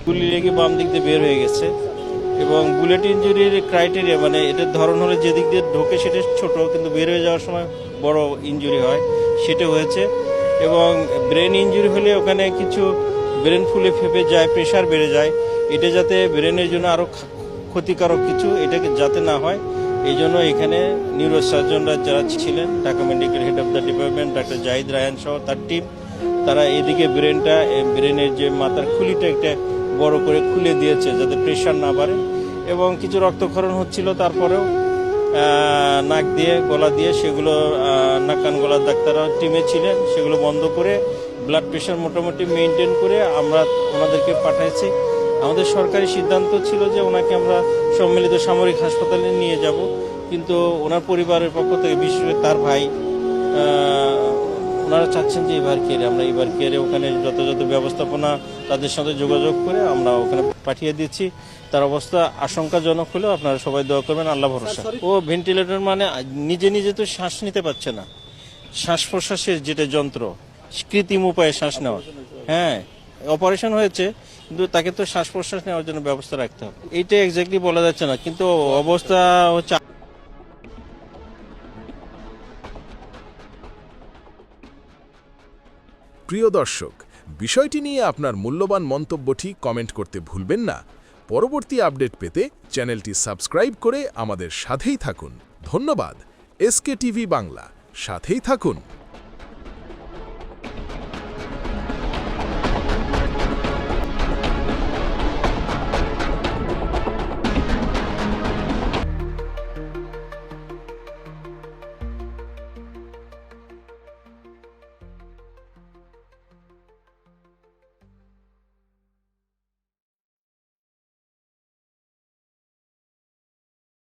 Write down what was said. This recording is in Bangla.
গুলি লেগে বাম দিক দিয়ে বের হয়ে গেছে এবং বুলেট ইঞ্জুরির ক্রাইটেরিয়া মানে এটার ধরন হলে যেদিক দিয়ে ঢোকে সেটা ছোট, কিন্তু বের হয়ে যাওয়ার সময় বড় ইঞ্জুরি হয়, সেটা হয়েছে। এবং ব্রেন ইঞ্জুরি হলে ওখানে কিছু ব্রেন ফুলে ফেপে যায়, প্রেশার বেড়ে যায়, এটা যাতে ব্রেনের জন্য আরও ক্ষতিকারক কিছু এটাকে যাতে না হয়, এই জন্য এখানে নিউরোসার্জনরা যারা ছিলেন, Dhaka medical head of the department doctor Zahid Raihan সহ তার টিম, তারা এদিকে ব্রেনের যে মাথার খুলিটা একটা বড় করে খুলে দিয়েছে যাতে প্রেশার না বাড়ে। এবং কিছু রক্তক্ষরণ হচ্ছিল, তারপরেও নাক দিয়ে গলা দিয়ে সেগুলো নাক কান গলার ডাক্তাররা টিমে ছিলেন, সেগুলো বন্ধ করে ব্লাড প্রেশার মোটামুটি মেনটেন করে আমরা ওনাদেরকে পাঠাইছি। আমাদের সরকারি সিদ্ধান্ত ছিল যে ওনাকে আমরা সম্মিলিত সামরিক হাসপাতালে নিয়ে যাব, কিন্তু ওনার পরিবারের পক্ষ থেকে বিশেষ করে তার ভাই ওনারা চাচ্ছেন যে এবার কেয়ারে ওখানে যথাযথ ব্যবস্থাপনা তাদের সাথে যোগাযোগ করে আমরা ওখানে পাঠিয়ে দিচ্ছি। তার অবস্থা আশঙ্কাজনক হলেও আপনারা সবাই দোয়া করবেন, আল্লাহ ভরসা। ও ভেন্টিলেটর মানে নিজে নিজে তো শ্বাস নিতে পারছে না, শ্বাস প্রশ্বাসের যেটা যন্ত্র, কৃত্রিম উপায়ে শ্বাস নেওয়া। হ্যাঁ, অপারেশন হয়েছে, কিন্তু তাকে তো শ্বাস প্রশ্বাস নেওয়ার জন্য ব্যবস্থা রাখতে হবে। এইটা এক্স্যাক্টলি বলা যাচ্ছে না, কিন্তু অবস্থা হচ্ছে। প্রিয় দর্শক, বিষয়টি নিয়ে আপনার মূল্যবান মন্তব্যটি কমেন্ট করতে ভুলবেন না। পরবর্তী আপডেট পেতে চ্যানেলটি সাবস্ক্রাইব করে আমাদের সাথেই থাকুন। ধন্যবাদ। এসকে টিভি বাংলা, সাথেই থাকুন।